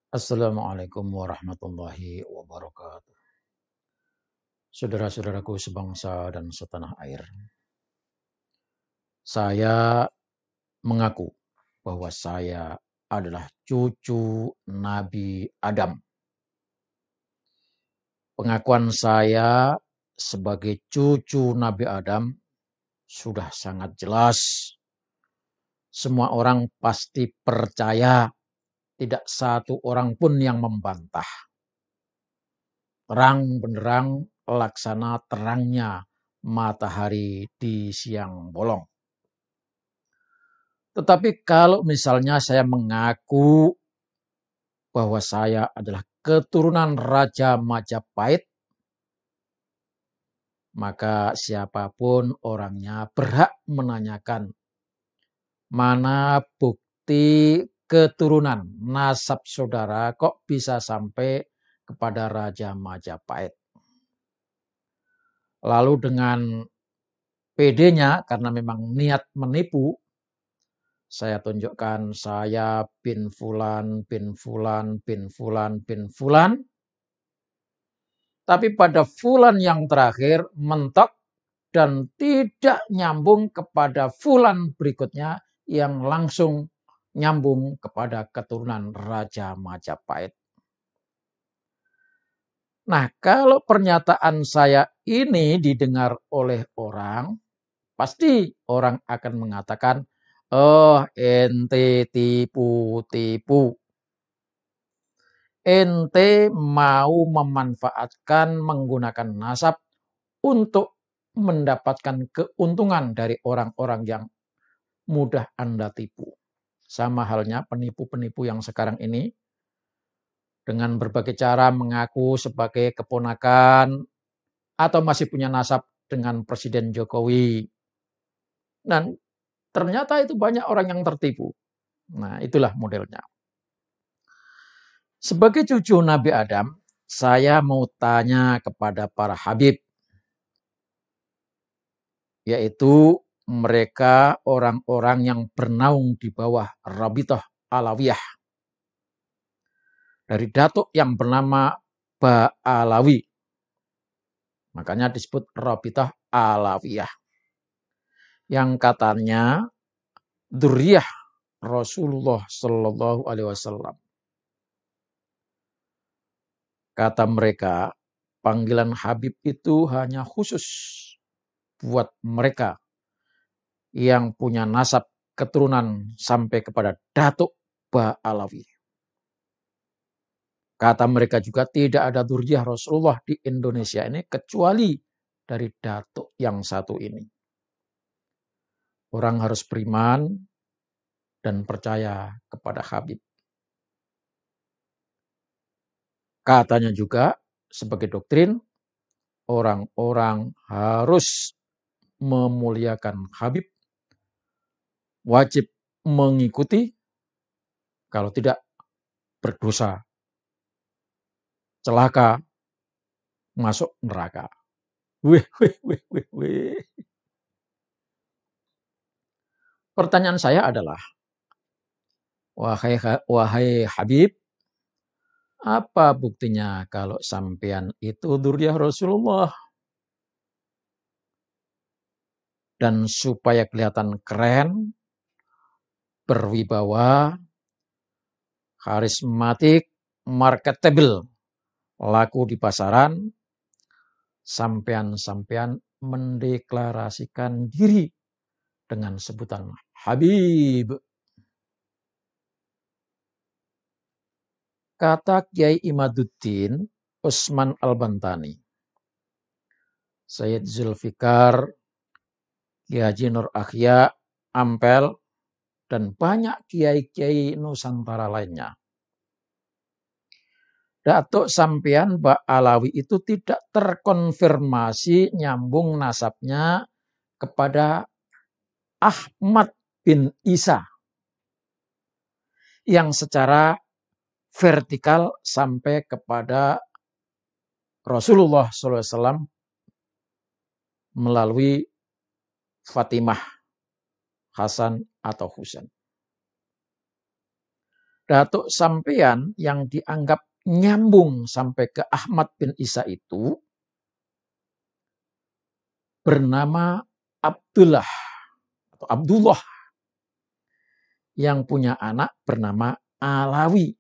Assalamualaikum warahmatullahi wabarakatuh. Saudara-saudaraku sebangsa dan setanah air. Saya mengaku bahwa saya adalah cucu Nabi Adam. Pengakuan saya sebagai cucu Nabi Adam sudah sangat jelas. Semua orang pasti percaya, tidak satu orang pun yang membantah. Terang benderang laksana terangnya matahari di siang bolong. Tetapi kalau misalnya saya mengaku bahwa saya adalah keturunan Raja Majapahit, maka siapapun orangnya berhak menanyakan mana bukti keturunan nasab saudara kok bisa sampai kepada Raja Majapahit. Lalu dengan PD-nya karena memang niat menipu, saya tunjukkan saya bin Fulan, bin Fulan, bin Fulan, bin Fulan. Tapi pada Fulan yang terakhir mentok dan tidak nyambung kepada Fulan berikutnya yang langsung nyambung kepada keturunan Raja Majapahit. Nah, kalau pernyataan saya ini didengar oleh orang, pasti orang akan mengatakan, oh ente tipu-tipu. Ente mau memanfaatkan menggunakan nasab untuk mendapatkan keuntungan dari orang-orang yang mudah Anda tipu. Sama halnya penipu-penipu yang sekarang ini dengan berbagai cara mengaku sebagai keponakan atau masih punya nasab dengan Presiden Jokowi. Dan ternyata itu banyak orang yang tertipu. Nah, itulah modelnya. Sebagai cucu Nabi Adam, saya mau tanya kepada para habib, yaitu mereka orang-orang yang bernaung di bawah Rabithah Alawiyah. Dari datuk yang bernama Ba'alawi. Makanya disebut Rabithah Alawiyah. Yang katanya dzurriyyah Rasulullah Shallallahu Alaihi Wasallam. Kata mereka, panggilan Habib itu hanya khusus buat mereka yang punya nasab keturunan sampai kepada Datuk Ba'alawi. Kata mereka juga tidak ada dzurriyyah Rasulullah di Indonesia ini kecuali dari Datuk yang satu ini. Orang harus beriman dan percaya kepada Habib. Katanya juga sebagai doktrin, orang-orang harus memuliakan Habib, wajib mengikuti, kalau tidak berdosa, celaka, masuk neraka. Wih. Pertanyaan saya adalah, wahai Habib, apa buktinya kalau sampean itu dzurriyyah Rasulullah? Dan supaya kelihatan keren, berwibawa, karismatik, marketable, laku di pasaran, sampean mendeklarasikan diri dengan sebutan Habib. Kata Kiai Imaduddin Utsman Al-Bantani, Sayyid Zulfikar, Kiai Haji Nur Akhya, Ampel, dan banyak kiai-kiai Nusantara lainnya. Datuk sampean Ba'alawi itu tidak terkonfirmasi nyambung nasabnya kepada Ahmad bin Isa yang secara vertikal sampai kepada Rasulullah SAW melalui Fatimah, Hasan atau Husain. Datuk sampean yang dianggap nyambung sampai ke Ahmad bin Isa itu bernama Abdullah atau Abdullah yang punya anak bernama Alawi.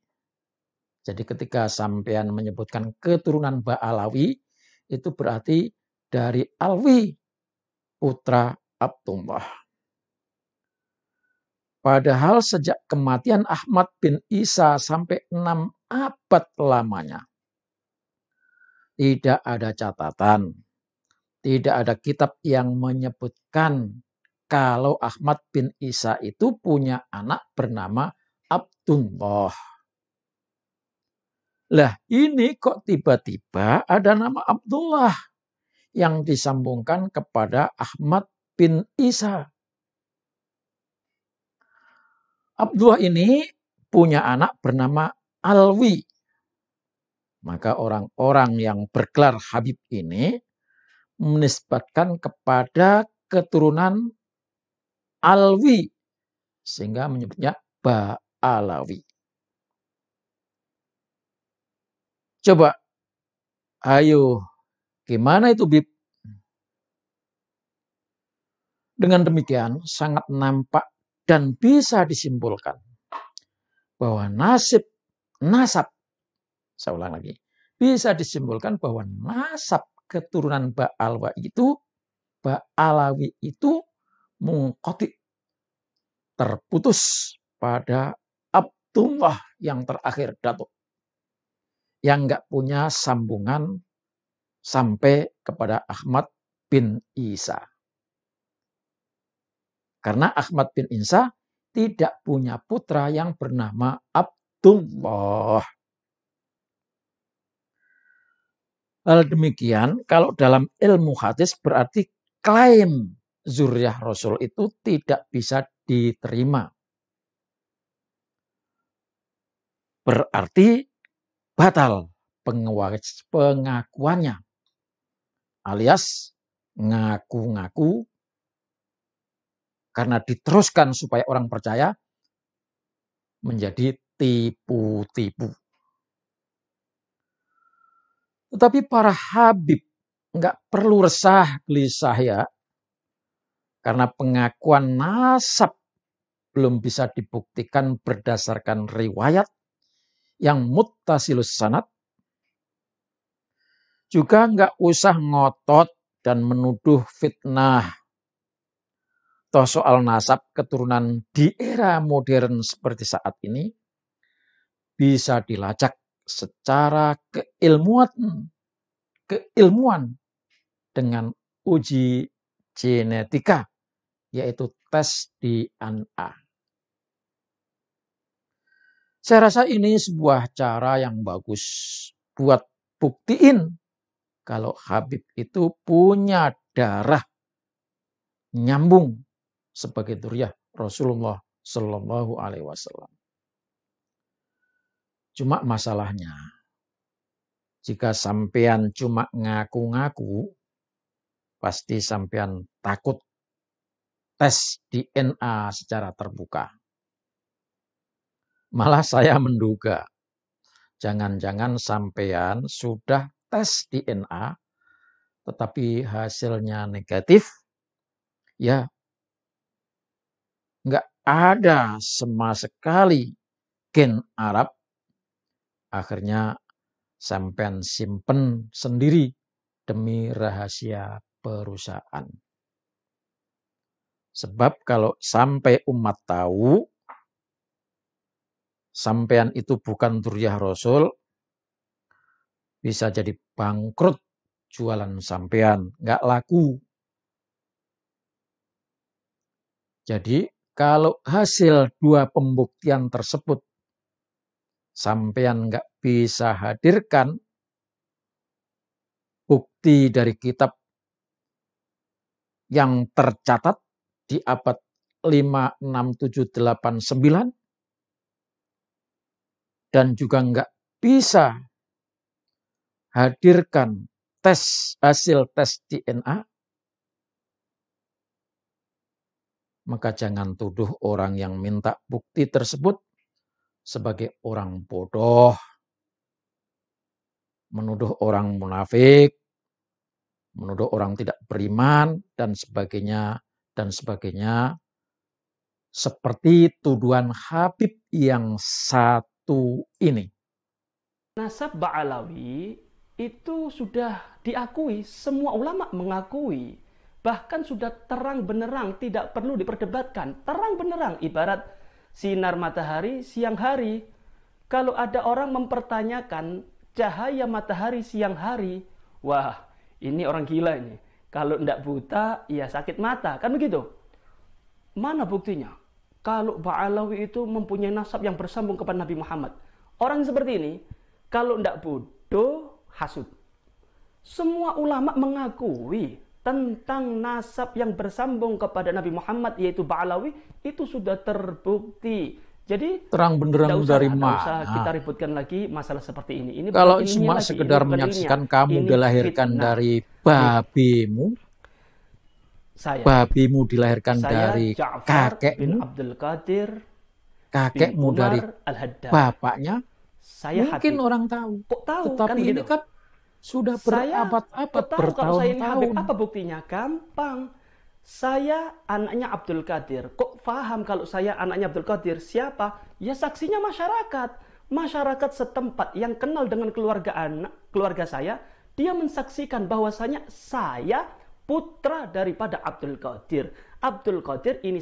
Jadi ketika sampean menyebutkan keturunan Ba'alawi, itu berarti dari Alwi, putra Abdullah. Padahal sejak kematian Ahmad bin Isa sampai 6 abad lamanya, tidak ada catatan, tidak ada kitab yang menyebutkan kalau Ahmad bin Isa itu punya anak bernama Abdullah. Lah ini kok tiba-tiba ada nama Abdullah yang disambungkan kepada Ahmad bin Isa. Abdullah ini punya anak bernama Alwi. Maka orang-orang yang bergelar Habib ini menisbatkan kepada keturunan Alwi sehingga menyebutnya Ba'alawi. Coba, ayo, gimana itu Bib? Dengan demikian sangat nampak dan bisa disimpulkan bahwa nasab, saya ulang lagi, bisa disimpulkan bahwa nasab keturunan Ba'alawi itu mungqati, terputus pada Abdullah yang terakhir Datuk, yang nggak punya sambungan sampai kepada Ahmad bin Isa. Karena Ahmad bin Isa tidak punya putra yang bernama Abdullah. Hal demikian kalau dalam ilmu hadis berarti klaim zuriyah Rasul itu tidak bisa diterima. Berarti batal pengakuannya. Alias ngaku-ngaku karena diteruskan supaya orang percaya menjadi tipu-tipu. Tetapi para Habib nggak perlu resah gelisah ya. Karena pengakuan nasab belum bisa dibuktikan berdasarkan riwayat yang muttasilus sanad. Juga nggak usah ngotot dan menuduh fitnah. Toh soal nasab keturunan di era modern seperti saat ini bisa dilacak secara keilmuan dengan uji genetika, yaitu tes DNA. Saya rasa ini sebuah cara yang bagus buat buktiin kalau Habib itu punya darah nyambung sebagai dzurriyyah Rasulullah Shallallahu Alaihi Wasallam. Cuma masalahnya, jika sampean cuma ngaku-ngaku, pasti sampean takut tes DNA secara terbuka. Malah saya menduga, jangan-jangan sampean sudah tes DNA, tetapi hasilnya negatif, ya nggak ada sama sekali gen Arab, akhirnya sampean simpen sendiri demi rahasia perusahaan. Sebab kalau sampai umat tahu sampean itu bukan dzurriyyah Rasul, bisa jadi bangkrut jualan sampean, nggak laku. Jadi kalau hasil 2 pembuktian tersebut sampean nggak bisa hadirkan bukti dari kitab yang tercatat di abad 5, 6, 7, 8, 9 dan juga nggak bisa hadirkan hasil tes DNA, maka jangan tuduh orang yang minta bukti tersebut sebagai orang bodoh, menuduh orang munafik, menuduh orang tidak beriman, dan sebagainya, seperti tuduhan Habib yang satu ini. Nasab Ba'alawi itu sudah diakui, semua ulama mengakui. Bahkan sudah terang benerang, tidak perlu diperdebatkan. Terang benerang, ibarat sinar matahari siang hari. Kalau ada orang mempertanyakan cahaya matahari siang hari, wah ini orang gila ini. Kalau tidak buta, ya sakit mata. Kan begitu? Mana buktinya? Kalau Ba'alawi itu mempunyai nasab yang bersambung kepada Nabi Muhammad. Orang seperti ini, kalau tidak bodoh, hasud. Semua ulama mengakui tentang nasab yang bersambung kepada Nabi Muhammad, yaitu Ba'alawi, itu sudah terbukti. Jadi, Terang benderang dari tidak usah kita mana? ributkan lagi masalah seperti ini. Ini bukan Kalau ilmiah cuma lagi, ini sekedar bukan ilmiah. menyaksikan kamu Ini dilahirkan fitnah. dari Nih, saya babimu dilahirkan Saya dari Ja'far bin kakekmu, Abdul Qadir bin kakekmu dari Umar Al-Haddad. bapaknya, Saya mungkin Habib. orang tahu. Kok tahu? Kan Tetapi ini begitu. kan sudah Saya berabad-abad, kok tahu kalau saya ini Habib? bertahun-tahun. Apa buktinya? Gampang. Saya anaknya Abdul Qadir. Kok paham kalau saya anaknya Abdul Qadir? Siapa? Ya saksinya masyarakat. Masyarakat setempat yang kenal dengan keluarga saya, dia mensaksikan bahwasanya saya putra daripada Abdul Qadir. Abdul Qadir ini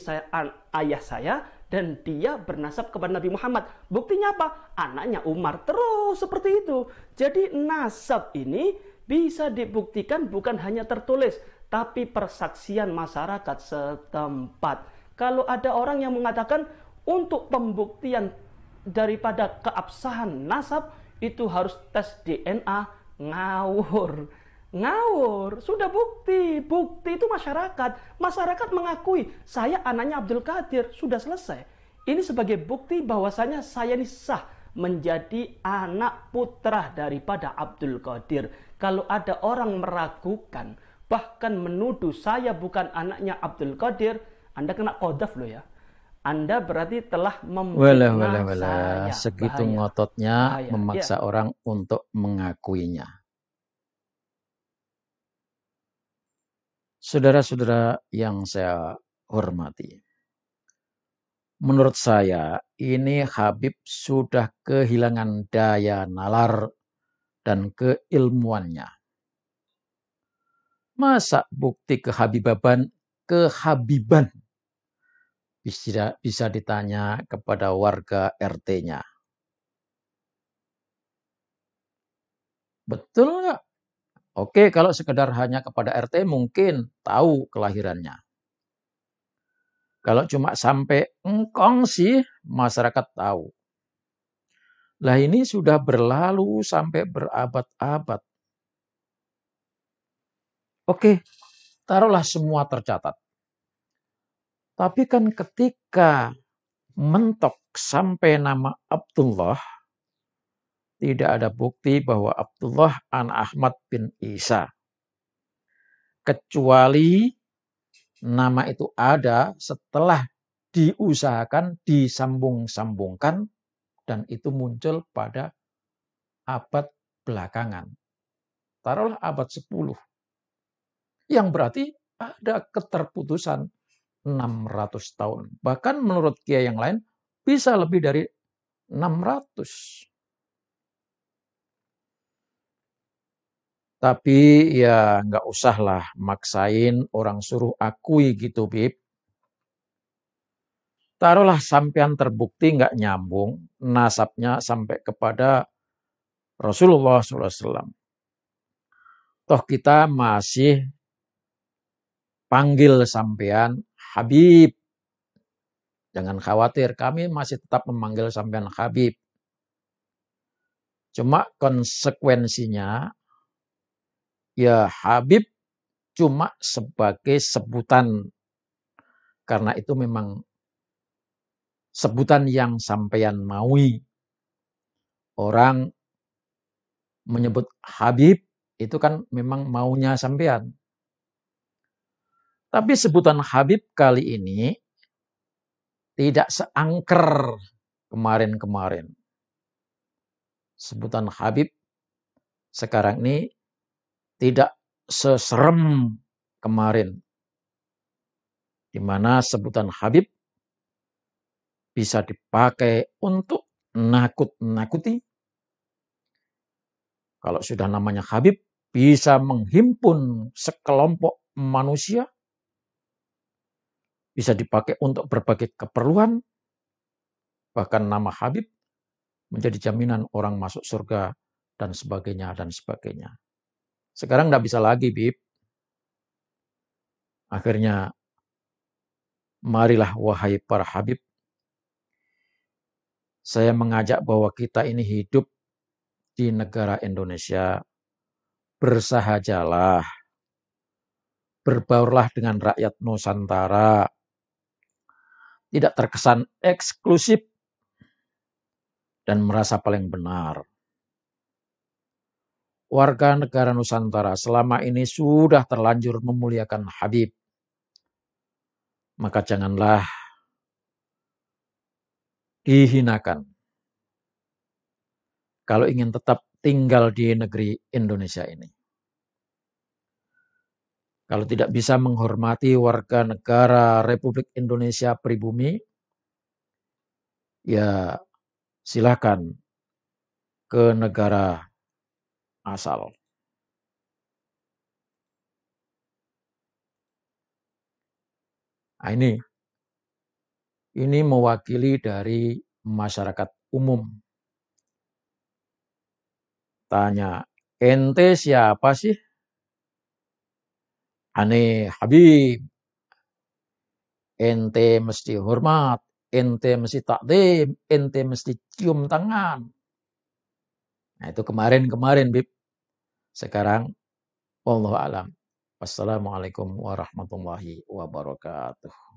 ayah saya, dan dia bernasab kepada Nabi Muhammad. Buktinya apa? Anaknya Umar. Terus seperti itu. Jadi nasab ini bisa dibuktikan bukan hanya tertulis, tapi persaksian masyarakat setempat. Kalau ada orang yang mengatakan untuk pembuktian daripada keabsahan nasab itu harus tes DNA, ngawur. Ngawur, sudah bukti. Bukti itu masyarakat mengakui saya anaknya Abdul Qadir, sudah selesai. Ini sebagai bukti bahwasanya saya ini sah menjadi anak putra daripada Abdul Qadir. Kalau ada orang meragukan, bahkan menuduh saya bukan anaknya Abdul Qadir, Anda kena qadzaf loh ya. Anda berarti telah memfitnah saya. Segitu Bahaya. ngototnya Bahaya. memaksa orang untuk mengakuinya. Saudara-saudara yang saya hormati, menurut saya ini Habib sudah kehilangan daya nalar dan keilmuannya. Masa bukti kehabiban bisa ditanya kepada warga RT-nya. Betul nggak? Oke, kalau sekedar hanya kepada RT mungkin tahu kelahirannya. Kalau cuma sampai engkong sih masyarakat tahu. Lah ini sudah berlalu sampai berabad-abad. Oke, taruhlah semua tercatat. Tapi kan ketika mentok sampai nama Abdullah, tidak ada bukti bahwa Abdullah anak Ahmad bin Isa. Kecuali nama itu ada setelah diusahakan, disambung-sambungkan, dan itu muncul pada abad belakangan. Taruhlah abad 10. Yang berarti ada keterputusan 600 tahun. Bahkan menurut kiai yang lain bisa lebih dari 600. Tapi ya nggak usahlah maksain orang suruh akui gitu, Bib. Taruhlah sampean terbukti nggak nyambung nasabnya sampai kepada Rasulullah SAW. Toh kita masih panggil sampean Habib. Jangan khawatir, kami masih tetap memanggil sampean Habib. Cuma konsekuensinya, ya Habib cuma sebagai sebutan. Karena itu memang sebutan yang sampean maui. Orang menyebut Habib itu kan memang maunya sampean. Tapi sebutan Habib kali ini tidak seangker kemarin-kemarin. Sebutan Habib sekarang ini tidak seserem kemarin, di mana sebutan Habib bisa dipakai untuk nakut-nakuti. Kalau sudah namanya Habib, bisa menghimpun sekelompok manusia, bisa dipakai untuk berbagai keperluan, bahkan nama Habib menjadi jaminan orang masuk surga, dan sebagainya, dan sebagainya. Sekarang nggak bisa lagi, Bib. Akhirnya, marilah wahai para Habib, saya mengajak bahwa kita ini hidup di negara Indonesia, bersahajalah, berbaurlah dengan rakyat Nusantara, tidak terkesan eksklusif dan merasa paling benar. Warga negara Nusantara selama ini sudah terlanjur memuliakan Habib. Maka janganlah dihinakan kalau ingin tetap tinggal di negeri Indonesia ini. Kalau tidak bisa menghormati warga negara Republik Indonesia pribumi, ya silakan ke negara asal. Nah, ini mewakili dari masyarakat umum. Tanya, ente siapa sih? Ane Habib. Ente mesti hormat, ente mesti takdim, ente mesti cium tangan. Nah, itu kemarin, Bib. Sekarang, wallahu alam. Wassalamualaikum warahmatullahi wabarakatuh.